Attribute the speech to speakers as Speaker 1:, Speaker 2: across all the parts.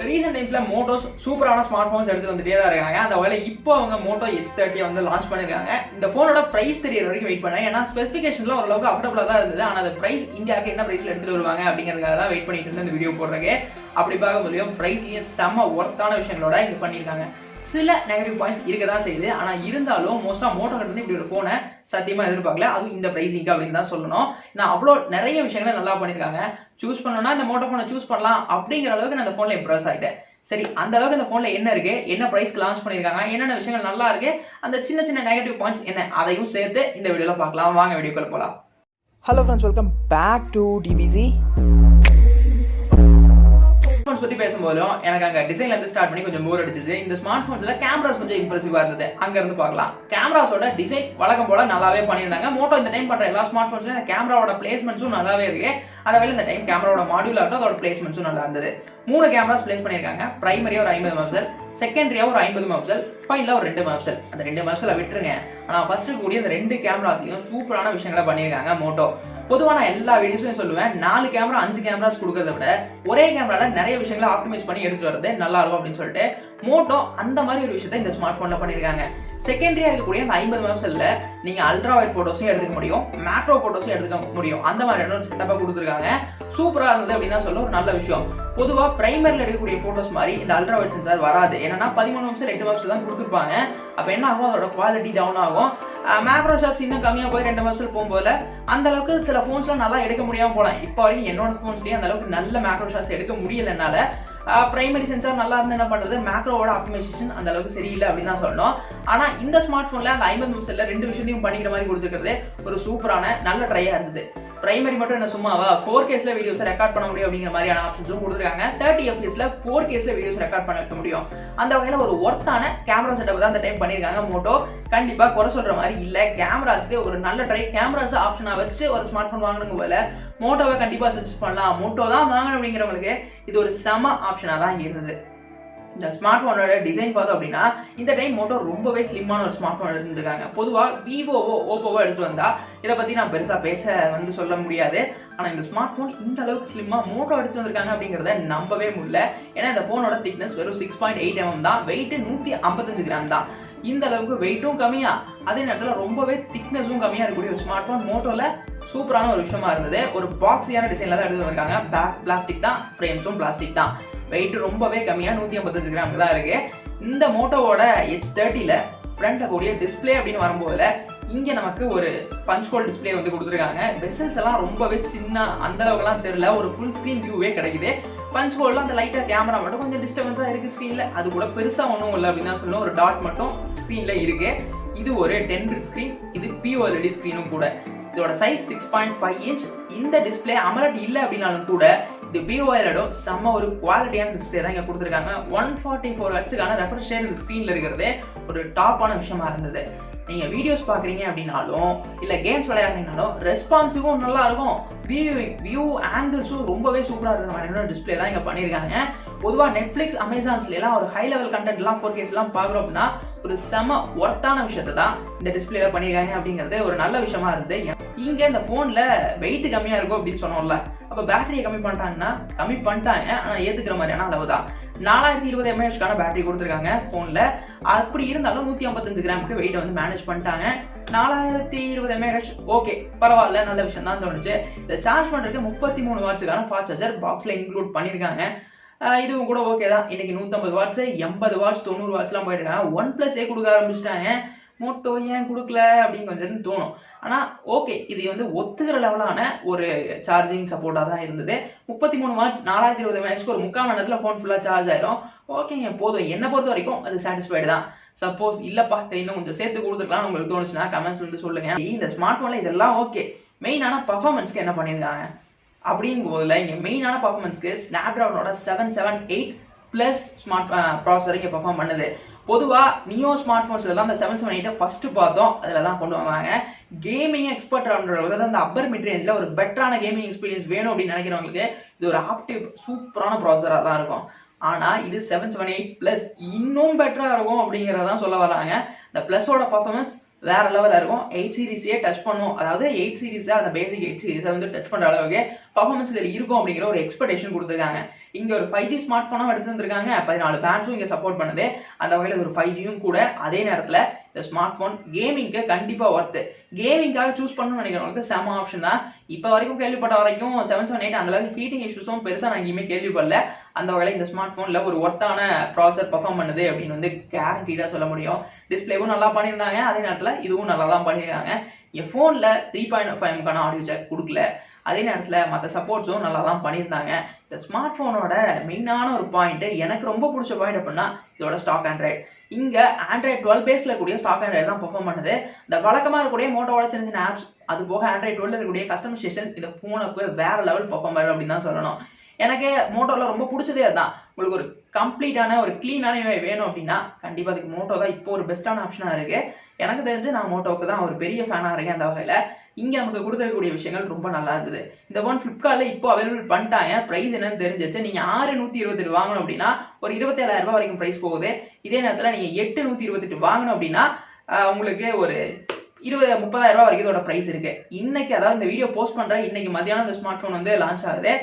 Speaker 1: Recent டைம்ஸ்ல மோட்டோஸ் சூப்பரான smart phones எடுத்து வந்துட்டே தான் இருக்காங்க. அந்த வகையில இப்போ அவங்க மோட்டோ H30 வந்து லான்ச் பண்ணிருக்காங்க. இந்த போனோட பிரைஸ் தெரியற வரைக்கும் வெயிட் பண்ணேன். ஏன்னா ஸ்பெசிபிகேஷன்ல ஓரளவுக்கு அஃபோர்டபுளா தான் இருந்தது. ஆனா அந்த பிரைஸ் இந்தியாவுக்கு என்ன பிரைஸ்ல எடுத்துட்டு வருவாங்க அப்படிங்கறதுக்காக தான் வெயிட் பண்ணிட்டு இருந்த இந்த வீடியோ போடுறேன். அப்படி பார்க்க முடியும் பிரைஸ்லயும் செம்ம ஒர்த்தான விஷயங்களோட இங்க பண்ணிருக்காங்க. சில நெகட்டிவ் பாயிண்ட்ஸ் இருக்க தான் செய்யுது. ஆனா இருந்தாலும் மோஸ்டா மோட்டோ கிட்ட இப்படி ஒரு போனை சத்தியமா எதிர்பார்க்கல. அதுவும் இந்த பிரைஸிங்க்கு அப்படின்னு தான் சொல்லணும். நான் அவ்வளோ நிறைய விஷயங்களை நல்லா பண்ணிருக்காங்க. சூஸ் பண்ணணும்னா இந்த மோட்டோ போனை சூஸ் பண்ணலாம் அப்படிங்கிற அளவுக்கு நான் அந்த போன்ல இம்ப்ரெஸ் ஆயிட்டேன். சரி, அந்த அளவுக்கு இந்த போன்ல என்ன இருக்கு, என்ன பிரைஸ்க்கு லான்ச் பண்ணிருக்காங்க, என்னென்ன விஷயங்கள் நல்லா இருக்கு, அந்த சின்ன சின்ன நெகட்டிவ் பாயிண்ட்ஸ் என்ன, அதையும் சேர்த்து இந்த வீடியோல பார்க்கலாம். வாங்க வீடியோக்குள்ள போலாம்.
Speaker 2: Hello friends, welcome back to TBC.
Speaker 1: Smart பத்தி பேசும்போதும் எனக்கு அங்க டிசைன்ல இருந்து ஸ்டார்ட் பண்ணி கொஞ்சம் போர் அடிச்சிட்டு. இந்த ஸ்மார்ட் போன்ஸ்ல கேமராஸ் கொஞ்சம் இம்ப்ரெசிவா இருந்தது. அங்க இருந்து பார்க்கலாம். கேமராஸோட டிசைன் வழக்கம் போல நல்லாவே பண்ணியிருந்தாங்க. மோட்டோ இந்த டைம் பண்ற எல்லா ஸ்மார்ட் போன்ஸ்ல கேமராவோட பிளேஸ்மெண்ட்ஸும் நல்லாவே இருக்கு. அதே இந்த டைம் கேமராவோட மாடியூல் ஆகட்டும், அதோட பிளேஸ்மெண்ட்ஸும் நல்லா இருந்தது. 3 கேமராஸ் பிளேஸ் பண்ணிருக்காங்க. பிரைமரியா ஒரு 50 மெகாபிக்சல், செகண்டரியா ஒரு 50 மெகாபிக்சல், ஃபைனலா ஒரு 2 மெகாபிக்சல். அந்த 2 மெகாபிக்சலை விட்டுருங்க. ஆனா ஃபர்ஸ்ட் கூடிய அந்த 2 கேமராஸ்லயும் சூப்பரான விஷயங்களை பண்ணிருக்காங்க மோட்டோ. பொதுவான எல்லா வீடியோஸையும் சொல்லுவேன், 4 கேமரா 5 கேமராஸ் கொடுக்கறத விட ஒரே கேமரால நிறைய விஷயங்களை ஆப்டிமைஸ் பண்ணி எடுத்து வரது நல்லா இருக்கும் அப்படின்னு சொல்லிட்டு மோட்டோ அந்த மாதிரி ஒரு விஷயத்தை இந்த ஸ்மார்ட் போன்ல பண்ணிருக்காங்க. செகண்டரியா இருக்கக்கூடிய அந்த 50 மெகாபிக்சல்ல நீங்க அல்ட்ரா வைட் போட்டோஸையும் எடுத்துக்க முடியும், மேக்ரோ போட்டோஸையும் எடுத்துக்க முடியும். அந்த மாதிரி செட்டப்பா கொடுத்துருக்காங்க. சூப்பரா இருந்தது அப்படின்னு சொல்ல ஒரு நல்ல விஷயம். பொதுவா பிரைமரில எடுக்கக்கூடிய போட்டோஸ் மாதிரி இந்த அல்ட்ரா வைட் சென்சார் வராது. ஏன்னா 13 மெகாபிக்சல் 8 மெகாபிக்சல் தான் கொடுத்துருப்பாங்க. அப்ப என்ன ஆகும், அதோட குவாலிட்டி டவுன் ஆகும். மேக்ரோ ஷாட்ஸ் இன்னும் கம்மியா போய் 2 மெகாபிக்சல் போகும்போது அந்த அளவுக்கு சில போன்ஸ்ல நல்லா எடுக்க முடியாம போலாம். இப்போ வரைக்கும் என்னோட போன்ஸ்லயே அந்த அளவுக்கு நல்ல மேக்ரோ ஷாட்ஸ் எடுக்க முடியலனால பிரைமரி சென்சார் நல்லா இருந்து என்ன பண்றது, மேக்ரோவோட ஆப்டிமைசேஷன் அந்த அளவுக்கு சரியில்லை அப்படின்னு தான் சொல்லணும். ஆனா இந்த ஸ்மார்ட் போன்ல அந்த 50 மெகாபிக்சல்ல 2 விஷயத்தையும் பண்ணிக்கிற மாதிரி கொடுத்துருக்கிறது ஒரு சூப்பரான நல்ல ட்ரையா இருந்தது. பிரைமரி மட்டும் என்ன சும்மாவா 4Kல வீடியோஸ் ரெக்கார்ட் பண்ண முடியும் அப்படிங்கிற மாதிரியான ஆப்ஷன்ஸும் கொடுத்துருக்காங்க. 30 fps 4Kல வீடியோஸ் ரெக்கார்ட் பண்ண வைக்க முடியும். அந்த வகையில ஒரு ஒர்த்தான கேமரா செட்டப் தான் அந்த டைம் பண்ணிருக்காங்க மோட்டோ. கண்டிப்பா குறை சொல்ற மாதிரி இல்ல. கேமராஸ்க்கு ஒரு நல்ல ட்ரை கேமராஸ் ஆப்ஷனா வச்சு ஒரு ஸ்மார்ட் போன் வாங்கணுங்க போல மோட்டோவை கண்டிப்பா சஜஸ்ட் பண்ணலாம். மோட்டோ தான் வாங்கணும் அப்படிங்கிறவங்களுக்கு இது ஒரு செம ஆப்ஷனா தான் இருந்தது. இந்த ஸ்மார்ட் போனோட டிசைன் பார்த்தோம் அப்படின்னா இந்த டைம் மோட்டோ ரொம்பவே ஸ்லிம்மான ஒரு ஸ்மார்ட் போன் எடுத்துருக்காங்க. பொதுவா விவோவோ ஓப்போவோ எடுத்து வந்தா இதை பத்தி நான் பெருசா பேச சொல்ல முடியாது. ஆனா இந்த ஸ்மார்ட் போன் இந்த அளவுக்கு ஸ்லிம்மா மோட்டோ எடுத்து வந்திருக்காங்க அப்படிங்கறத நம்பவே முடியல. ஏன்னா இந்த போனோட திக்னஸ் வெறும் 6.8 mm தான், வெயிட் 155 கிராம் தான். இந்த அளவுக்கு வெயிட்டும் கம்மியா, அதே நேரத்துல ரொம்பவே திக்னஸும் கம்மியா இருக்கக்கூடிய ஒரு ஸ்மார்ட் போன் மோட்டோல சூப்பரான ஒரு விஷயமா இருந்தது. ஒரு பாக்ஸியான டிசைன்ல தான் எடுத்து வந்திருக்காங்க. பேக் பிளாஸ்டிக் தான், ஃப்ரேம்ஸும் பிளாஸ்டிக் தான். வெயிட் ரொம்பவே கம்மியா 155 கிராம் தான் இருக்கு. இந்த மோட்டோவோட H30ல ஃப்ரண்ட்ல கூடிய டிஸ்பிளே அப்படின்னு வரும்போது இங்க நமக்கு ஒரு பஞ்ச் ஹோல் டிஸ்பிளே வந்து கொடுத்துருக்காங்க. வெசல்ஸ் எல்லாம் ரொம்பவே சின்ன, அந்த அளவுக்குலாம் தெரியல. ஒரு ஃபுல் ஸ்கிரீன் வியூவே கிடைக்குது. பஞ்ச் ஹோல்ல அந்த லைட்டா கேமரா மட்டும் கொஞ்சம் டிஸ்டர்பன்ஸா இருக்கு ஸ்கிரீன்ல. அது கூட பெருசா ஒன்றும் இல்லை அப்படின்னு தான் சொல்லணும். ஒரு டாட் மட்டும் ஸ்கிரீன்ல இருக்கு. இது ஒரு 10 பிட் ஸ்கிரீன். இது POLED ஸ்கிரீனும் கூட. இதோட சைஸ் 6.5 inch. இந்த டிஸ்பிளே AMOLED இல்ல அப்படின்னாலும் கூட இது POLED செம்ம ஒரு குவாலிட்டியான டிஸ்பிளே தான் இங்க கொடுத்துருக்காங்க. 144 ஹெர்ட்ஸ்க்கான ரெஃப்ரெஷ் ரேட் இந்த ஸ்கிரீன்ல இருக்கிறது ஒரு டாப்பான விஷயமா இருந்தது. நீங்க வீடியோஸ் பாக்குறீங்க அப்படின்னாலும் இல்ல கேம்ஸ் விளையாடுறீங்கனாலும் ரெஸ்பான்சிவும் நல்லா இருக்கும். வியூ ஆங்கிள்ஸும் ரொம்பவே சூப்பரா இருக்கிற மாதிரியான டிஸ்பிளே தான் இங்க பண்ணிருக்காங்க. பொதுவா நெட்ஃபிளிக்ஸ், அமேசான்ஸ்ல எல்லாம் ஒரு ஹை லெவல் கண்டென்ட் எல்லாம் 4K எல்லாம் பாக்குறோம் அப்படின்னா ஒரு செம ஒர்த்தான விஷயத்தை தான் இந்த டிஸ்பிளேல பண்ணிருக்காங்க அப்படிங்கிறது ஒரு நல்ல விஷயமா இருந்தது. இங்க இந்த போன்ல வெயிட் கம்மியா இருக்கும் அப்படின்னு சொன்னோம்ல, அப்ப பேட்டரியை கம்மி பண்ணிட்டாங்க. ஆனா ஏத்துக்கிற மாதிரியான அளவு தான். 4020 mAh பேட்டரி கொடுத்துருக்காங்க போன்ல. அப்படி இருந்தாலும் 155 கிராமுக்கு வெயிட் வந்து மேனேஜ் பண்ணிட்டாங்க. 4020 mAh ஓகே, பரவாயில்ல, நல்ல விஷயம் தான் தோணுச்சு. இதை சார்ஜ் பண்றதுக்கு 33 வாட்ஸுக்கான ஃபாஸ்ட் சார்ஜர் பாக்ஸ்ல இன்க்ளூட் பண்ணிருக்காங்க. இதுவும் கூட ஓகே தான். இன்னைக்கு 150 வாட்ஸ், 80 வாட்ஸ், 90 வாட்ஸ் எல்லாம் போயிட்டு இருக்காங்க. OnePlus கொடுக்க ஆரம்பிச்சிட்டாங்க. மோட்டோ ஏன் கொடுக்கல அப்படின்னு கொஞ்சம் தோணும். ஆனா ஓகே, இது வந்து ஒத்துக்கிற லெவலான ஒரு சார்ஜிங் சப்போர்ட்டா தான் இருந்தது. 33 வாட்ஸ் 4020 mAh ஒரு 3/4 மணி நேரத்துல போன் ஃபுல்லா சார்ஜ் ஆயிடும். ஓகேங்க, போதும். என்ன பொறுத்த வரைக்கும் அது சாட்டிஸ்ஃபைடு தான். சப்போஸ் இல்லப்பா இன்னும் கொஞ்சம் சேர்த்து கொடுத்துருக்கலாம் உங்களுக்கு தோணுச்சுன்னா கமெண்ட்ஸ்ல வந்து சொல்லுங்க. இந்த ஸ்மார்ட் போன்ல இதெல்லாம் ஓகே, மெயினான பர்ஃபார்மன்ஸ்க்கு என்ன பண்ணிருக்காங்க அப்படிங்கும் போதுல இங்க மெயினான பர்ஃபார்மன்ஸ்க்கு ஸ்னாப்டிராகனோட 778 பிளஸ் ஸ்மார்ட் ப்ராசஸர் இங்க பெர்ஃபார்ம் பண்ணுது. பொதுவா நியோ ஸ்மார்ட் போன்ஸ்ல தான் அந்த 778 ஃபர்ஸ்ட் பார்த்தோம், அதுல தான் கொண்டு வந்தாங்க. கேமிங் எக்ஸ்பர்ட் அப்படின்றது அந்த அப்பர் மிட் ரேஞ்ச்ல ஒரு பெட்டரான கேமிங் எக்ஸ்பீரியன்ஸ் வேணும் அப்படின்னு நினைக்கிறவங்களுக்கு இது ஒரு ஆப்டிவ் சூப்பரான ப்ராசஸரா தான் இருக்கும். ஆனா இது 778 பிளஸ் இன்னும் பெட்டரா இருக்கும் அப்படிங்கறதான் சொல்ல வராங்க. இந்த பிளஸோட பர்ஃபார்மன்ஸ் வேற லெவல்ல இருக்கும். 8 சீரிஸே டச் பண்ணும். அதாவது 8 சீரிஸ் அந்த பேசிக் 8 சீரிஸை வந்து டச் பண்ற அளவுக்கு பர்ஃபார்மன்ஸ் இதில் இருக்கும் அப்படிங்கிற ஒரு எக்ஸ்பெக்டேஷன் கொடுத்துருக்காங்க. இங்க ஒரு 5G ஸ்மார்ட் போனும் எடுத்து வந்திருக்காங்க. 14 பேண்ட்ஸும் இங்க சப்போர்ட் பண்ணுது. அந்த வகையில் ஒரு 5Gயும் கூட. அதே நேரத்தில் இந்த ஸ்மார்ட் போன் கேமிங்க்கு கண்டிப்பா ஒர்த்து. கேமிங்காக சூஸ் பண்ணணும்னு நினைக்கிறவங்களுக்கு செம ஆப்ஷன் தான். இப்போ வரைக்கும் கேள்விப்பட்ட வரைக்கும் 778 அந்த அளவுக்கு ஹீட்டிங் இஷ்யூஸும் பெருசா நான் எங்கேயுமே கேள்விப்படல. அந்த வகையில் இந்த ஸ்மார்ட் போன்ல ஒரு ஒர்த்தான ப்ராசஸர் பெர்ஃபார்ம் பண்ணுது அப்படின்னு வந்து கேரண்டீடா சொல்ல முடியும். டிஸ்பிளேவும் நல்லா பண்ணியிருந்தாங்க. அதே நேரத்தில் இதுவும் நல்லா தான் பண்ணியிருக்காங்க. என் ஃபோன்ல 3.5 ஆடியோ ஜாக் கொடுக்கல. அதே நேரத்தில் மற்ற சப்போர்ட்ஸும் நல்லா தான் பண்ணியிருந்தாங்க. இந்த ஸ்மார்ட் ஃபோனோட மெயினான ஒரு பாயிண்ட், எனக்கு ரொம்ப பிடிச்ச பாயிண்ட் அப்படின்னா இதோட ஸ்டாக் ஆண்ட்ராய்டு. இங்கே ஆண்ட்ராய்டு 12 பேஸில் கூடிய ஸ்டாக் ஆண்ட்ராய்டு தான் பெர்ஃபார்ம் பண்ணுது. இந்த வழக்கமாக இருக்கக்கூடிய மோட்டோவோட சின்ன சின்ன ஆப்ஸ், அது போக ஆண்ட்ராய்டு 12 இருக்கக்கூடிய கஸ்டமைசேஷன் இந்த ஃபோனுக்கு வேற லெவல் பெர்ஃபார்ம் ஆகும் அப்படின்னு தான் சொல்லணும். எனக்கு மோட்டோவில் ரொம்ப பிடிச்சதே அதுதான். உங்களுக்கு ஒரு கம்ப்ளீட்டான ஒரு கிளீனான வேணும் அப்படின்னா கண்டிப்பாக அதுக்கு மோட்டோ தான் இப்போ ஒரு பெஸ்ட்டான ஆப்ஷனாக இருக்கு. எனக்கு தெரிஞ்சு நான் மோட்டோவுக்கு தான் ஒரு பெரிய ஃபேனாக இருக்கேன். அந்த வகையில் இங்கே நமக்கு கொடுத்துருக்கக்கூடிய விஷயங்கள் ரொம்ப நல்லா இருந்தது. இந்த ஃபோன் ஃப்ளிப்கார்ட்டில் இப்போ அவைலபிள் பண்ணிட்டாங்க. ப்ரைஸ் என்னன்னு தெரிஞ்சிச்சு. நீங்கள் 6128 வாங்கணும் அப்படின்னா ஒரு 27,000 ரூபாய் வரைக்கும் ப்ரைஸ் போகுது. இதே நேரத்தில் நீங்கள் 8128 வாங்கணும் அப்படின்னா உங்களுக்கு ஒரு 30,000 ரூபாய் வரைக்கும் இதோட ப்ரைஸ் இருக்கு. இன்னைக்கு, அதாவது இந்த வீடியோ போஸ்ட் பண்ணுற இன்னைக்கு மத்தியானம் இந்த ஸ்மார்ட் ஃபோன் வந்து லான்ச் ஆகுது.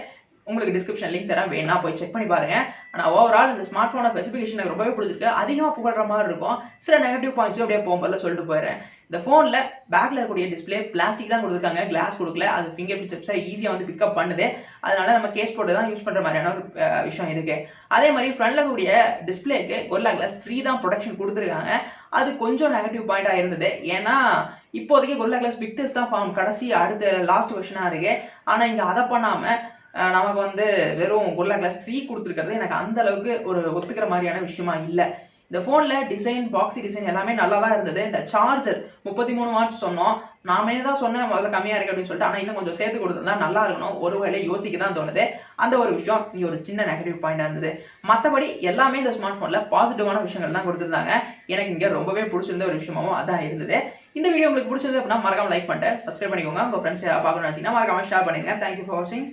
Speaker 1: உங்களுக்கு டிஸ்கிரிப்ஷன் லிங்க் தரேன், வேணா போய் செக் பண்ணி பாருங்க. ஆனால் ஓவரால் இந்த ஸ்மார்ட் ஃபோனோட ஸ்பெசிஃபிகேஷன் எனக்கு ரொம்பவே பிடிச்சிருக்கு. அதிகமாக புகழ்ற மாதிரி இருக்கும். சில நெகட்டிவ் பாயிண்ட்ஸும் அப்படியே போகும்போது சொல்லிட்டு போயிடுறேன். இந்த ஃபோனில் பேக்கில் இருக்கக்கூடிய டிஸ்பிளே பிளாஸ்டிக் தான் கொடுத்துருக்காங்க, கிளாஸ் கொடுக்கல. அது ஃபிங்கர் பிரிண்ட் சிப்ஸை ஈஸியாக வந்து பிக்கப் பண்ணுது. அதனால நம்ம கேஸ் போட்டு தான் யூஸ் பண்ணுற மாதிரியான ஒரு விஷயம் இருக்கு. அதே மாதிரி ஃப்ரண்ட்ல இருக்கக்கூடிய டிஸ்பிளேக்கு கொரில்லா கிளாஸ் 3 தான் ப்ரொடெக்ஷன் கொடுத்துருக்காங்க. அது கொஞ்சம் நெகட்டிவ் பாயிண்டாக இருந்தது. ஏன்னா இப்போதைக்கு கொரில்லா கிளாஸ் பிக் டெஸ்ட் தான் ஃபார்ம் கடைசி அடுத்த லாஸ்ட் வெர்ஷனாக இருக்கு. ஆனால் இங்கே அதை பண்ணாமல் நமக்கு வந்து வெறும் கொரில்லா கிளாஸ் 3 கொடுத்துருக்கிறது எனக்கு அந்த அளவுக்கு ஒரு ஒத்துக்கிற மாதிரியான விஷயமா இல்லை. இந்த ஃபோனில் டிசைன், பாக்ஸி டிசைன் எல்லாமே நல்லா தான் இருந்தது. இந்த சார்ஜர் 33 வாட்ஸ் சொன்னோம். நாம தான் சொன்னேன் முதல்ல கம்மியாக இருக்கு அப்படின்னு சொல்லிட்டு. ஆனால் இன்னும் கொஞ்சம் சேர்த்து கொடுத்துருந்தா நல்லா இருக்கணும். ஒரு வேளை யோசிக்க தான் தோணுது. அந்த ஒரு விஷயம் இங்கே ஒரு சின்ன நெகட்டிவ் பாயிண்டாக இருந்தது. மற்றபடி எல்லாமே இந்த ஸ்மார்ட் ஃபோனில் பாசிட்டிவான விஷயங்கள் தான் கொடுத்துருந்தாங்க. எனக்கு இங்கே ரொம்பவே பிடிச்சிருந்த ஒரு விஷயமாவும் அதான் இருந்தது. இந்த வீடியோ உங்களுக்கு பிடிச்சிருந்தது அப்படின்னா மறக்காம லைக் பண்ணிட்டு சப்ஸ்கிரைப் பண்ணிக்கோங்க. உங்கள் ஃப்ரெண்ட்ஸ் யாராவது பார்க்கணும்னு நினச்சிங்கன்னா மறக்காம ஷேர் பண்ணிடுங்க. தேங்க்யூ ஃபார் வாட்சிங்.